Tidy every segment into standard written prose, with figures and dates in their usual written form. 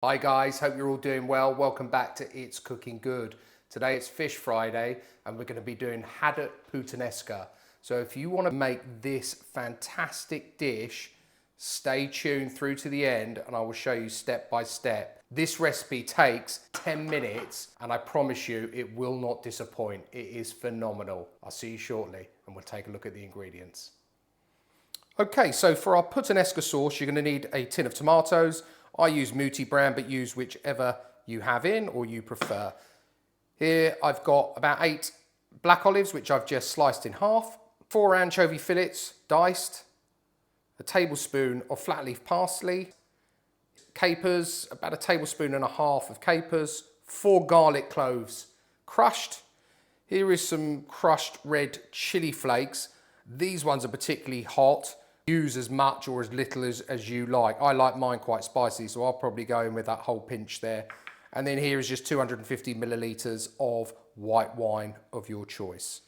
Hi guys, hope you're all doing well. Welcome back to It's Cooking Good. Today it's Fish Friday and we're going to be doing Haddock Puttanesca. So if you want to make this fantastic dish, stay tuned through to the end and I will show you step by step. This recipe takes 10 minutes and I promise you it will not disappoint. It is phenomenal. I'll see you shortly and we'll take a look at the ingredients. Okay, so for our Puttanesca sauce, you're going to need a tin of tomatoes. I use Muti brand, but use whichever you have in or you prefer. Here I've got about 8 black olives, which I've just sliced in half, 4 anchovy fillets, diced, a tablespoon of flat leaf parsley, capers, about 1.5 tablespoons of capers, 4 garlic cloves crushed. Here is some crushed red chili flakes. These ones are particularly hot. Use as much or as little as you like. I like mine quite spicy, so I'll probably go in with that whole pinch there. And then here is just 250 millilitres of white wine of your choice.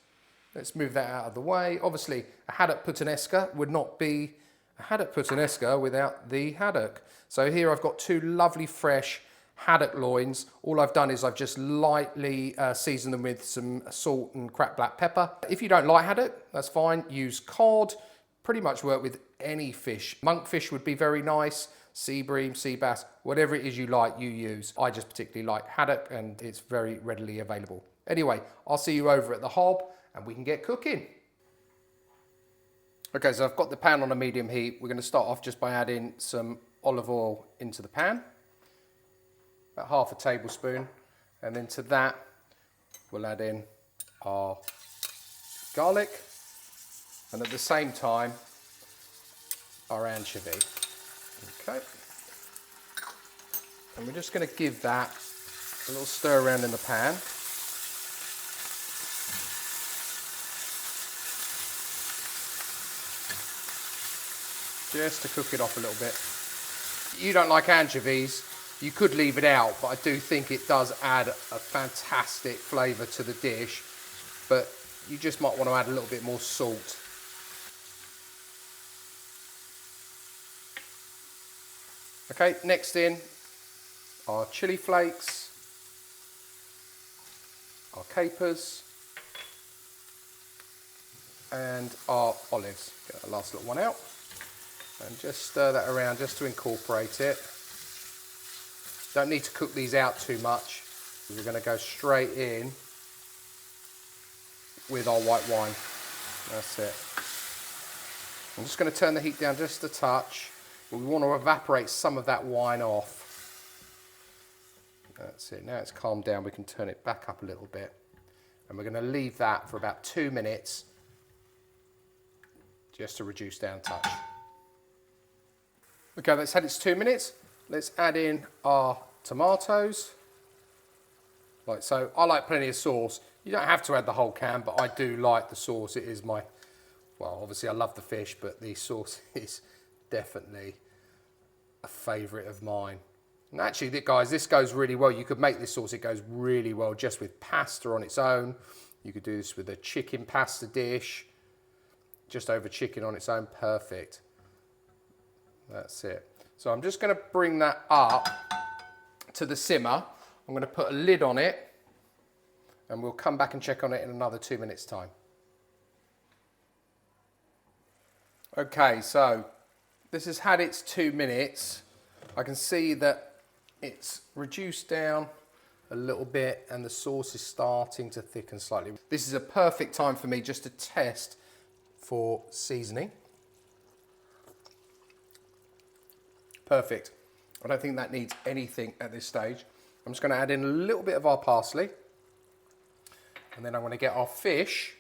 Let's move that out of the way. Obviously, a Haddock Puttanesca would not be a Haddock Puttanesca without the haddock. So here I've got 2 lovely fresh haddock loins. All I've done is I've just lightly seasoned them with some salt and cracked black pepper. If you don't like haddock, that's fine. Use cod. Pretty much work with any fish. Monkfish would be very nice, sea bream, sea bass, whatever it is you like, you use. I just particularly like haddock and it's very readily available. Anyway, I'll see you over at the hob and we can get cooking. Okay, so I've got the pan on a medium heat. We're going to start off just by adding some olive oil into the pan, about 1/2 tablespoon, and then to that we'll add in our garlic. And at the same time, our anchovy. Okay. And we're just going to give that a little stir around in the pan. Just to cook it off a little bit. You don't like anchovies, you could leave it out, but I do think it does add a fantastic flavour to the dish. But you just might want to add a little bit more salt. Okay, next in our chili flakes, our capers, and our olives. Get the last little one out and just stir that around just to incorporate it. Don't need to cook these out too much. We're going to go straight in with our white wine. That's it. I'm just going to turn the heat down just a touch. We want to evaporate some of that wine off. That's it. Now it's calmed down, we can turn it back up a little bit. And we're going to leave that for about 2 minutes just to reduce down a touch. Okay, let's had its 2 minutes. Let's add in our tomatoes. Like so. I like plenty of sauce. You don't have to add the whole can, but I do like the sauce. It is my, well, obviously I love the fish, but the sauce is definitely a favourite of mine. And actually, guys, this goes really well. You could make this sauce, it goes really well just with pasta on its own. You could do this with a chicken pasta dish, just over chicken on its own, perfect. That's it. So I'm just going to bring that up to the simmer. I'm going to put a lid on it and we'll come back and check on it in another 2 minutes time. Okay, so this has had its 2 minutes. I can see that it's reduced down a little bit and the sauce is starting to thicken slightly. This is a perfect time for me just to test for seasoning. Perfect. I don't think that needs anything at this stage. I'm just going to add in a little bit of our parsley. And then I'm going to get our fish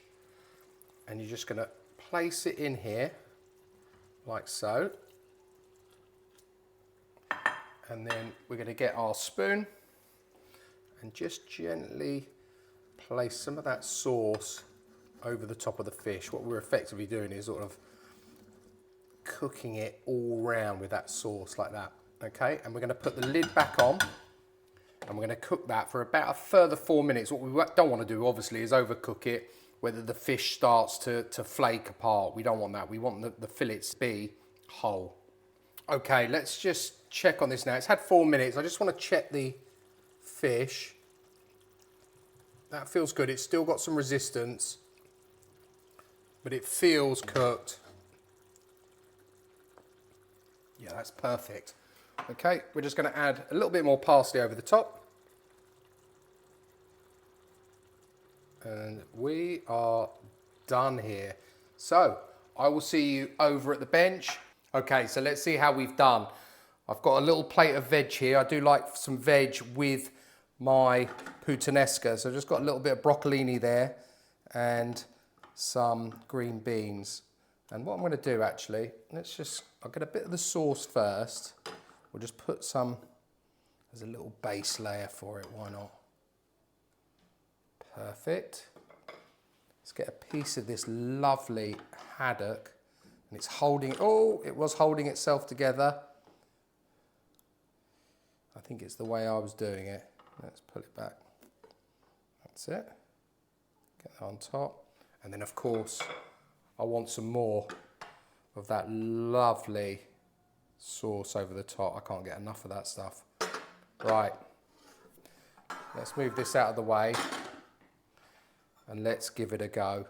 and you're just going to place it in here like so. And then we're going to get our spoon and just gently place some of that sauce over the top of the fish. What we're effectively doing is sort of cooking it all round with that sauce like that. Okay, and we're going to put the lid back on and we're going to cook that for about a further 4 minutes. What we don't want to do, obviously, is overcook it, whether the fish starts to flake apart. We don't want that. We want the fillets to be whole. Okay, let's just check on this now. It's had 4 minutes. I just want to check the fish. That feels good. It's still got some resistance, but it feels cooked. Yeah, that's perfect. Okay, we're just going to add a little bit more parsley over the top. And we are done here. So, I will see you over at the bench. Okay, so let's see how we've done. I've got a little plate of veg here. I do like some veg with my puttanesca. So I've just got a little bit of broccolini there and some green beans. And what I'm going to do actually, I'll get a bit of the sauce first. We'll just put some as a little base layer for it, why not? Perfect. Let's get a piece of this lovely haddock. And it's holding, oh, it was holding itself together. I think it's the way I was doing it. Let's pull it back. That's it. Get that on top. And then of course, I want some more of that lovely sauce over the top. I can't get enough of that stuff. Right. Let's move this out of the way and let's give it a go.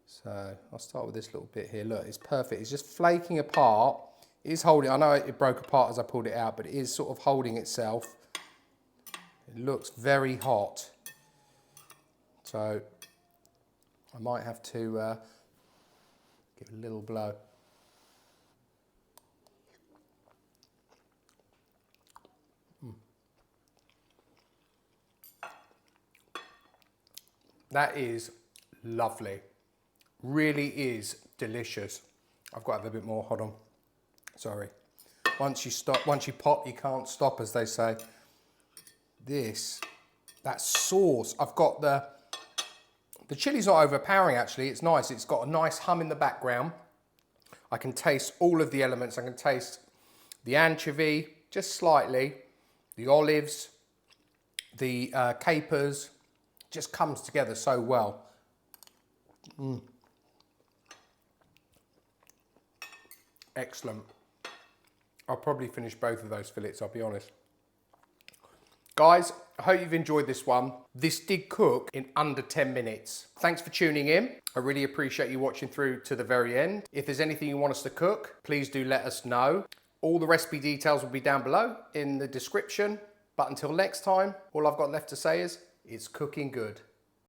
So I'll start with this little bit here. Look, it's perfect. It's just flaking apart. It is holding, I know it broke apart as I pulled it out, but it is sort of holding itself. It looks very hot. So I might have to give it a little blow. That is lovely. Really is delicious. I've got to have a bit more, hold on. Sorry. Once you pop, you can't stop, as they say. That sauce, I've got the chili's not overpowering actually, it's nice. It's got a nice hum in the background. I can taste all of the elements. I can taste the anchovy, just slightly, the olives, the capers, just comes together so well. Excellent. I'll probably finish both of those fillets, I'll be honest. Guys, I hope you've enjoyed this one. This did cook in under 10 minutes. Thanks for tuning in. I really appreciate you watching through to the very end. If there's anything you want us to cook, please do let us know. All the recipe details will be down below in the description. But until next time, all I've got left to say is, it's cooking good.